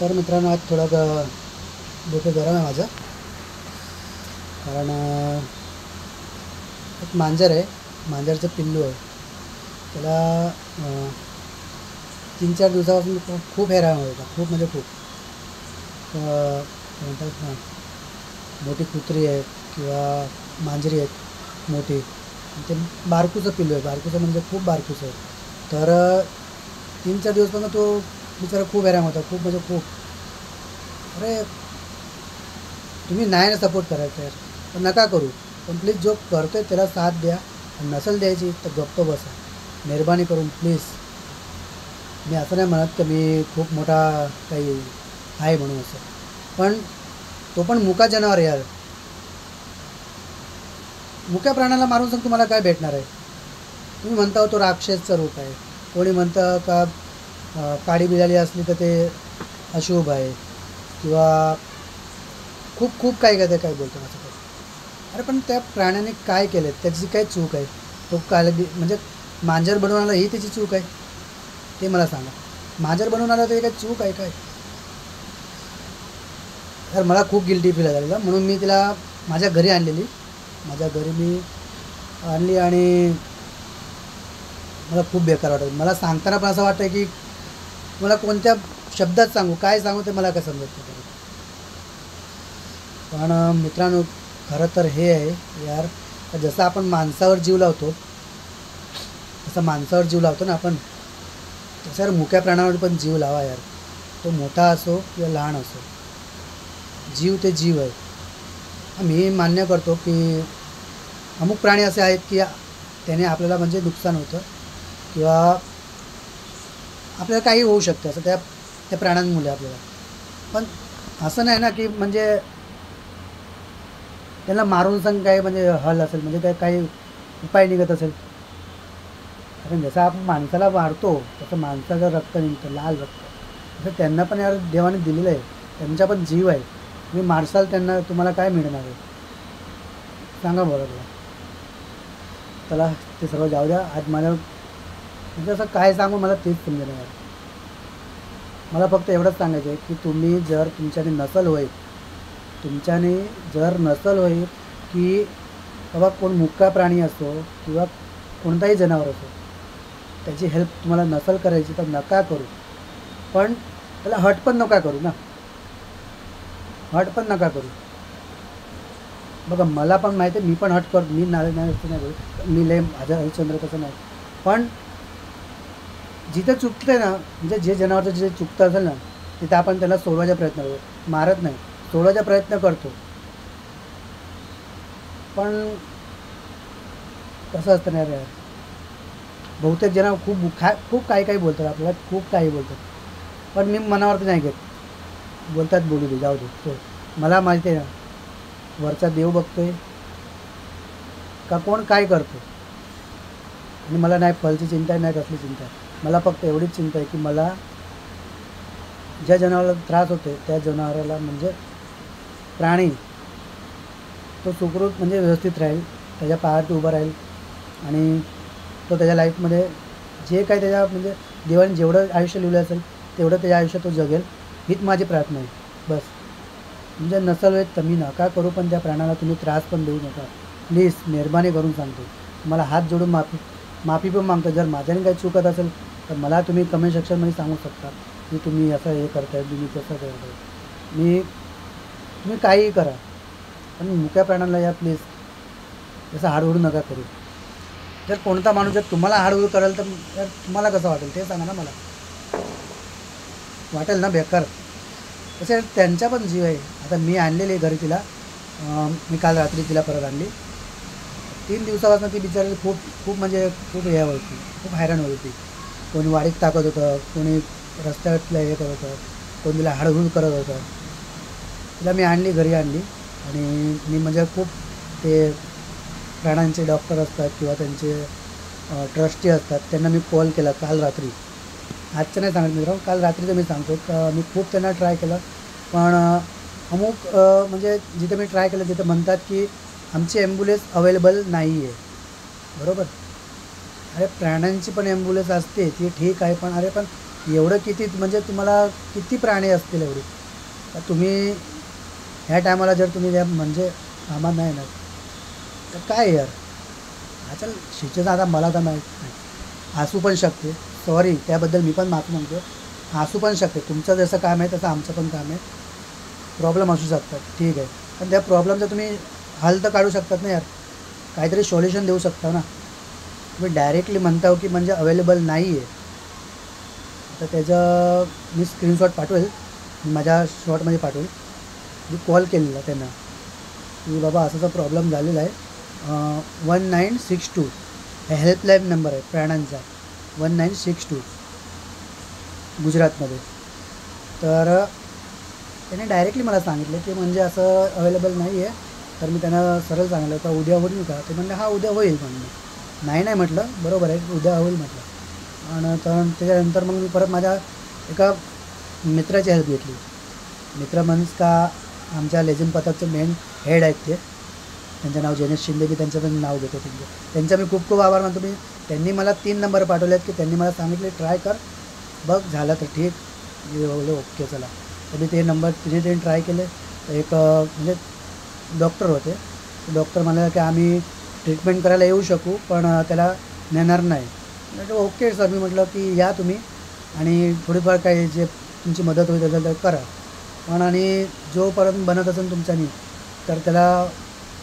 तर मित्रांनो आज थोडं डोकं गरम आहे माझं, कारण एक मांजर आहे, मांजरचं पिल्लू आहे. त्याला 3-4 दिवसापासून खूप हैराण होत होता, खूप म्हणजे खूप. म्हणतात ना, मोठी कुत्री आहेत किंवा मांजरी आहेत मोठी, ते बारकूचं पिल्लू आहे. बारकूचं म्हणजे खूप बारकूचं आहे. तर 3-4 दिवसपासून तो बिचारा खूप हैराण होता, खूप म्हणजे खूप. अरे तुम्ही नाही ना सपोर्ट करायचं यार, पण नका करू. पण प्लीज जो करतोय त्याला साथ द्या, आणि नसेल द्यायची तर गप्प बसा, मेहरबानी करून प्लीज. मी असं नाही म्हणत की मी खूप मोठा काही आहे म्हणून असं, पण तो पण मुका जनावर आहे यार. मुक्या प्राण्याला मारून सांग तुम्हाला काय भेटणार आहे? तुम्ही म्हणता तो राक्षसचं रूप आहे, कोणी म्हणतं का काळी बिळाली असली तर ते अशुभ आहे, किंवा खूप खूप काय काय ते काय बोलतो असं काही. अरे पण त्या प्राण्याने काय केलं, त्याची काय चूक आहे? तो काय म्हणजे मांजर बनवून आला ही त्याची चूक आहे? ते मला सांगा. मांजर बनवून आला तरी काय चूक आहे काय? तर मला खूप गिल्टी फील झालेलं, म्हणून मी तिला माझ्या घरी आणलेली. माझ्या घरी मी आणली आणि मला खूप बेकार वाटत. मला सांगताना पण असं वाटतं की मला कोणत्या शब्दात सांगू, काय सांगू ते मला काय समजत नाही. पण मित्रांनो, खरं तर हे आहे यार, जसं आपण माणसावर जीव लावतो, तसं माणसावर जीव लावतो ना आपण, तसं मुक्या प्राण्यावर पण जीव लावा यार. तो मोठा असो किंवा लहान असो, जीव ते जीव आहे. मी मान्य करतो की अमुक प्राणी असे आहेत की त्याने आपल्याला म्हणजे नुकसान होतं, किंवा आपल्याला काही होऊ शकतं असं त्या त्या प्राण्यांमुळे आपल्याला. पण असं नाही ना की म्हणजे त्यांना मारून सांग काय म्हणजे हल असेल, म्हणजे काय काही उपाय निघत असेल. कारण जसं आपण माणसाला मारतो तसं माणसाचं रक्त निघतं, लाल रक्त. तसं त्यांना पण यार देवाने दिलेलं आहे, त्यांचा पण जीव आहे. तुम्ही मारसाल त्यांना, तुम्हाला काय मिळणार आहे सांगा बरं तुला. त्याला ते सर्व जाऊ द्या. आज मला म्हणजे असं काय सांगू मला तेच समजेल यार. मला फक्त एवढंच सांगायचं आहे की तुम्ही जर तुमच्याने नसल होईल, तुमच्याने जर नसल होईल की बाबा कोण मुक्का प्राणी असो किंवा कोणताही जनावर असो, त्याची हेल्प तुम्हाला नसल करायची तर नका करू. पण त्याला हट पण नका करू ना, हट पण नका करू. बघा मला पण माहिती आहे, मी पण हट करतो, मी नाही नाही असं नाही करू, मी लय माझ्या हरिश्चंद्र तसं नाही. पण जिथे चुकतं ना, म्हणजे जे जनावरचं जे चुकतं असेल ना, तिथे आपण त्याला सोडवायचा प्रयत्न करतो, मारत नाही, सोडवायचा प्रयत्न करतो. पण कसं असतं ना यार, बहुतेक जण खूप काही काही बोलतात आपल्याला, खूप काही बोलतात. पण मी मनावरती नाही घेत, बोलतात बोलू दे, जाऊ दे. तो मला माहिती आहे ना, वरचा देव बघतोय का कोण काय करतो. आणि मला नाही फलची चिंता आहे, नाही कसली चिंता आहे. मला फक्त एवढीच चिंता आहे की मला ज्या जनावराला त्रास होते त्या जनावराला म्हणजे प्राणी तो सुखरूप म्हणजे व्यवस्थित राहील, त्याच्या पायावरती उभं राहील, आणि तो त्याच्या लाईफमध्ये जे काही त्याच्या म्हणजे देवाने जेवढं आयुष्य लिहिलं असेल तेवढं त्याच्या आयुष्यात तो जगेल, हीच माझी प्रार्थना आहे बस. म्हणजे नसल होत तर मी नका करू, पण त्या प्राण्याला तुम्ही त्रास पण देऊ नका प्लीज, मेहरबानी करून सांगतो. तुम्हाला हात जोडून माफी पण मागतो. जर माझ्याने काही चुकत असेल तर मला तुम्ही कमेंट सेक्शनमध्ये सांगू शकता की तुम्ही असं हे करताय, तुम्ही कसं करताय. तुम्ही काहीही करा, पण मुक्या प्राण्याला या प्लीज जसं हाडवडू नका करू. जर कोणता माणूस जर तुम्हाला हाडवडू करेल तर यार तुम्हाला कसं वाटेल ते सांगा ना मला. वाटेल ना बेकार. तसे त्यांचा पण जीव आहे. आता मी आणलेली घरी तिला, मी काल रात्री तिला परत आणली. 3 दिवसापासून ती बिचारी खूप खूप म्हणजे खूप हे होती, खूप हैराण होत होती. कोणी वाडीत टाकत होतं, कोणी रस्त्यातलं हे करत होतं, कोणी तिला हाडहूड करत होतं. तिला मी आणली, घरी आणली, आणि मी म्हणजे खूप ते प्राण्यांचे डॉक्टर असतात किंवा त्यांचे ट्रस्टी असतात त्यांना मी कॉल केला काल रात्री. आजचं नाही सांगत मित्रांनो, काल रात्रीचं मी सांगतो. मी खूप त्यांना ट्राय केलं, पण अमुक म्हणजे जिथे मी ट्राय केलं तिथं म्हणतात की आमची ॲम्ब्युलन्स अवेलेबल नाही आहे. बरोबर. अरे प्राण्यांची पण ॲम्ब्युलन्स असते ती ठीक आहे, पण अरे पण एवढं किती म्हणजे तुम्हाला किती प्राणी असतील एवढी, तर तुम्ही ह्या टायमाला जर तुम्ही त्या म्हणजे कामात नाही ना, तर काय यार. अच्छा सिच्युएशन आता मला तर माहीत नाही, असू पण शकते. सॉरी त्याबद्दल मी पण माफी मागतो. असू पण शकते, तुमचं जसं काम आहे तसं आमचं पण काम आहे. प्रॉब्लेम असू शकतात, ठीक आहे. पण त्या प्रॉब्लेमचं तुम्ही हल तर काढू शकतात ना यार, काहीतरी सोल्युशन देऊ शकता ना. तुम्ही डायरेक्टली म्हणता हो की म्हणजे अवेलेबल नाही आहे. तर त्याचं मी स्क्रीनशॉट पाठवेल, मी माझ्या शॉर्टमध्ये पाठवेल. मी कॉल केलेला त्यांना की बाबा असाचा प्रॉब्लेम झालेला आहे. 1962 हे हेल्पलाईन नंबर आहे प्राण्यांचा, 1962 गुजरातमध्ये. तर त्याने डायरेक्टली मला सांगितलं की म्हणजे असं अवेलेबल नाही आहे. तर मी त्यांना सरळ सांगितलं का उद्या होईल का, ते म्हणले हा उद्या होईल. म्हणलं नाही नाही म्हटलं बरोबर आहे उद्या होईल म्हटलं. आणि तर त्याच्यानंतर मग मी परत माझ्या एका मित्राची हेल्प घेतली. मित्र म्हणून का आमच्या लेझिम पथकचे मेन हेड आहेत ते, त्यांचं नाव जयनेश शिंदे, मी त्यांचं पण नाव घेतो. त्यांचा मी खूप खूप आभार मानतो. त्यांनी मला 3 नंबर पाठवले आहेत की त्यांनी मला सांगितले ट्राय कर, बघ झालं तर ठीक. मी बोललो ओके चला. तर मी ते नंबर तिने ट्राय केले. तर एक म्हणजे डॉक्टर होते, डॉक्टर म्हणाले की आम्ही ट्रीटमेंट करायला येऊ शकू पण त्याला नेणार नाही. म्हटलं ओके सर. मी म्हटलं की या तुम्ही आणि थोडीफार काही जे तुमची मदत होईल असेल तर करा. पण आणि जोपर्यंत बनत असेल तुमच्यानी तर त्याला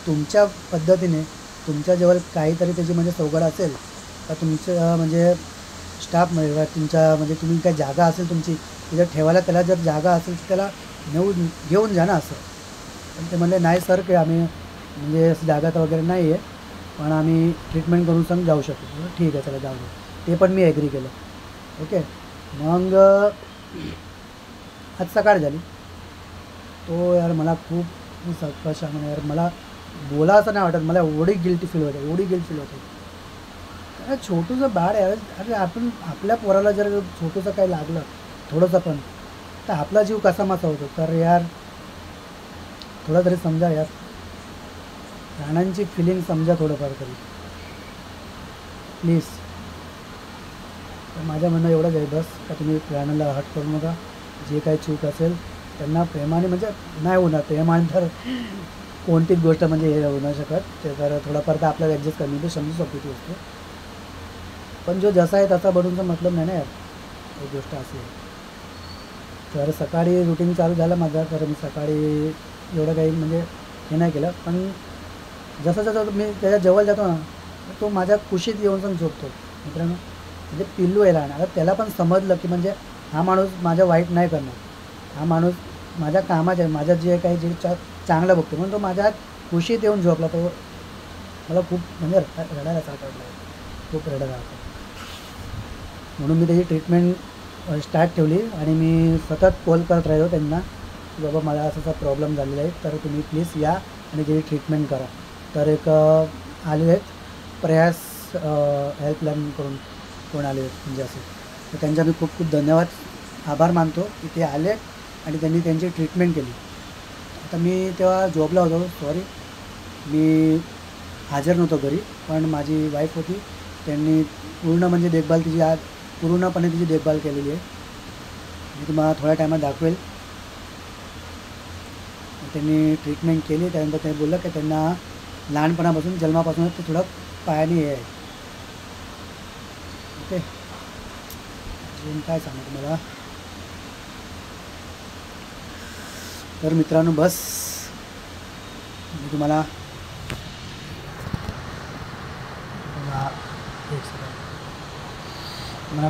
तुमच्या पद्धतीने तुमच्या जवळ काहीतरी त्याची म्हणजे सवगड असेल तर तुमचं म्हणजे स्टाफमध्ये तुमच्या म्हणजे तुम्ही काय जागा असेल तुमची तिथे ठेवायला, त्याला जर जागा असेल तर त्याला घेऊन जा ना असं. पण ते म्हणले नाही सर की आम्ही म्हणजे जागा तर वगैरे नाही आहे पण आम्ही ट्रीटमेंट करून सांग जाऊ शकतो. ठीक आहे चला जाऊ दे. ते पण मी ॲग्री केलं. ओके. मग आज सकाळ झाली. तो यार मला खूप कशामुळे यार मला बोला असं नाही वाटत, मला एवढी गिल्टी फील होते, एवढी गिल्ट फील होते. अरे छोटूसं बाळ आहे. अरे आपण आपल्या पोराला जर छोटूसं काही लागलं थोडंसं पण तर आपला जीव कसा मासा होतो. तर यार थोडं तरी समजा यार, प्राण्यांची फिलिंग समजा थोडंफार तरी प्लीज. तर माझ्या म्हणणं एवढंच आहे बस का तुम्ही प्राण्यांना हट करू नका. जे काही चूक असेल त्यांना प्रेमाने म्हणजे नाही होणार प्रेमाने तर कोणतीच गोष्ट म्हणजे हे होऊ नाही शकत. ते तर थोडाफार तर आपल्याला ॲडजस्ट करणे ते समजू शकतो ती गोष्ट. पण जो जसा आहे तसा बनूनचा मतलब नाही ना यार, एक गोष्ट अशी आहे. तर सकाळी रुटीन चालू झालं माझा. तर मी सकाळी एवढं काही म्हणजे हे नाही केलं. पण जसं जसं मी त्याच्या जवळ जातो ना तो माझ्या कुशीत येऊन पण झोपतो मित्रांनो. म्हणजे पिल्लू आहे लहान. आता त्याला पण समजलं की म्हणजे हा माणूस माझं वाईट नाही करणार, हा माणूस माझ्या कामाचे आहे, माझ्या जे काही जे चांगलं बघतो म्हणून तो माझ्या कुशीत येऊन झोपला. तो मला खूप म्हणजे रडायला साठवला आहे, खूप रडायला होतं. म्हणून मी त्याची ट्रीटमेंट स्टार्ट ठेवली आणि मी सतत कॉल करत राहिलो त्यांना की बाबा मला असा प्रॉब्लेम झालेला आहे तर तुम्ही प्लीज या आणि त्याची ट्रीटमेंट करा. तर एक आलेले आहेत प्रयास हेल्पलाईन करून कोण आले आहेत म्हणजे असं. तर त्यांचा मी खूप खूप धन्यवाद आभार मानतो की ते आले आणि त्यांनी त्यांची ट्रीटमेंट केली. आता मी तेव्हा जॉबला होतो, सॉरी मी हजर नव्हतो घरी, पण माझी वाईफ होती. त्यांनी पूर्ण म्हणजे देखभाल तिची आज पूर्णपणे तिची देखभाल केलेली आहे. मी तुम्हाला थोड्या टायमात दाखवेल. त्यांनी ट्रीटमेंट केली. त्यानंतर ते बोललं की त्यांना लहानपणापासून जन्मापासूनच ते थोडं पायाने हे आहे. ओके. अजून काय सांगू तुम्हाला. तर मित्रांनो बस मी तुम्हाला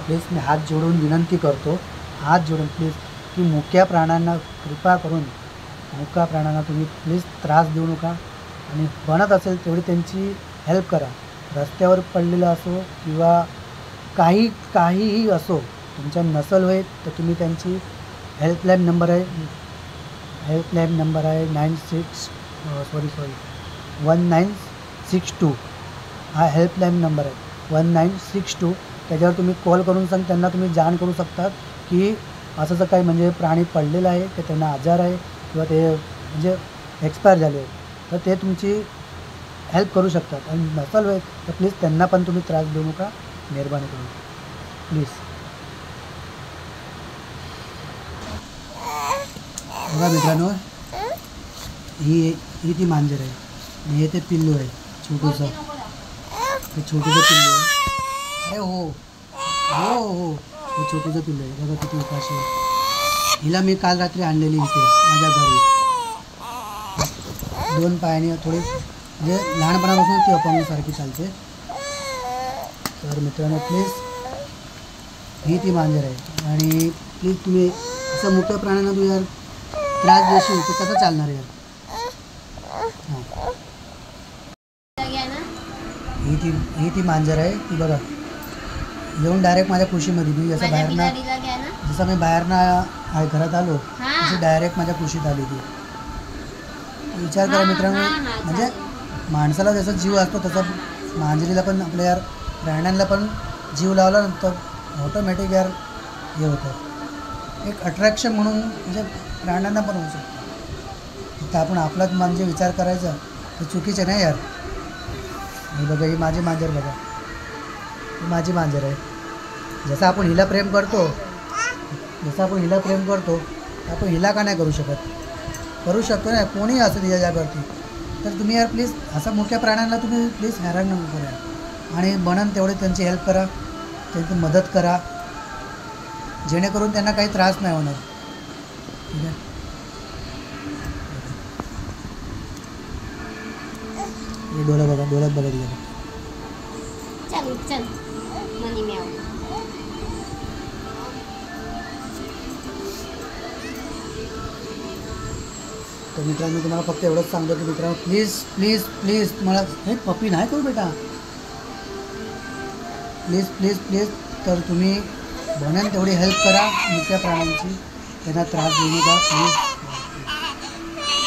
प्लीज मी हात जोडून विनंती करतो, हात जोडून प्लीज की मुक्या प्राण्यांना कृपा करून मुक्या प्राण्यांना तुम्ही प्लीज त्रास देऊ नका आणि बनत असेल तेवढी त्यांची हेल्प करा. रस्त्यावर पडलेलं असो किंवा काहीही असो, तुमच्या नसल होईल तर तुम्ही त्यांची हेल्पलाईन नंबर आहे 1962 हा हेल्पलाईन नंबर आहे 1962. त्याच्यावर तुम्ही कॉल करून त्यांना तुम्ही जाण करू शकता की असं जर काही म्हणजे प्राणी पडलेला आहे की त्यांना आजार आहे किंवा ते म्हणजे एक्सपायर झाले तर ते तुमची हेल्प करू शकतात. आणि नसल होईल तर प्लीज त्यांना पण तुम्ही त्रास देऊ नका, मेहरबानी करून प्लीज. बघा मित्रांनो, ही ती मांजर आहे आणि हे ते पिल्लू आहे छोटूसं. हे छोटूचं पिल्लू आहे. अरे हो हो हो, हे छोटूचं पिल्लू आहे. बघा किती उपाशी आहे. हिला मी काल रात्री आणलेली इथे माझ्या घरी. 2 पायाने थोडी म्हणजे लहानपणापासून ती अपंगसारखी चालते. तर मित्रांनो प्लीज, ही ती मांजर आहे आणि प्लीज तुम्ही असं मोठ्या प्राण्यांना तू यार त्रास देशील तर कसं चालणार यार. हां, ही ती मांजर आहे. ती बघा येऊन डायरेक्ट माझ्या कुशीमध्ये, मी जसं मी बाहेरनं घरात आलो तशी डायरेक्ट माझ्या कुशीत आली ती. विचार करा मित्रांनो, म्हणजे माणसाला जसा जीव असतो तसा मांजरीला पण, आपल्या यार प्राण्यांना पण जीव लावला नंतर ऑटोमॅटिक यार हे होतं. एक अट्रॅक्शन म्हणून म्हणजे प्राण्यांना पण होऊ शकतं. तर आपण आपलाच म्हणजे विचार करायचा हे चुकीचं नाही यार. हे बघा, ही माझी मांजर बघा, ही माझी मांजर आहे. जसं आपण हिला प्रेम करतो आपण हिला का नाही करू शकत? करू शकतो ना, कोणीही असं तिच्या जागेवरती. तर तुम्ही यार प्लीज असं मुख्य प्राण्यांना तुम्ही प्लीज हैराण नको करा आणि बनन तेवढे त्यांची हेल्प करा, त्यांची मदत करा, जेणेकरून त्यांना काही त्रास नाही होणार. ठीक आहे. हे डोळ्यात बघा दिलं. चल मनी म्याव. तर मित्रांनो तुम्हाला फक्त एवढंच सांगतो की मित्रांनो प्लीज प्लीज प्लीज तुम्हाला हे पप्पी नाही करू बेटा, प्लीज प्लीज प्लीज. तर तुम्ही बनन तेवढी हेल्प करा मुख्य प्राण्यांची, त्यांना त्रास देऊ नका प्लीज.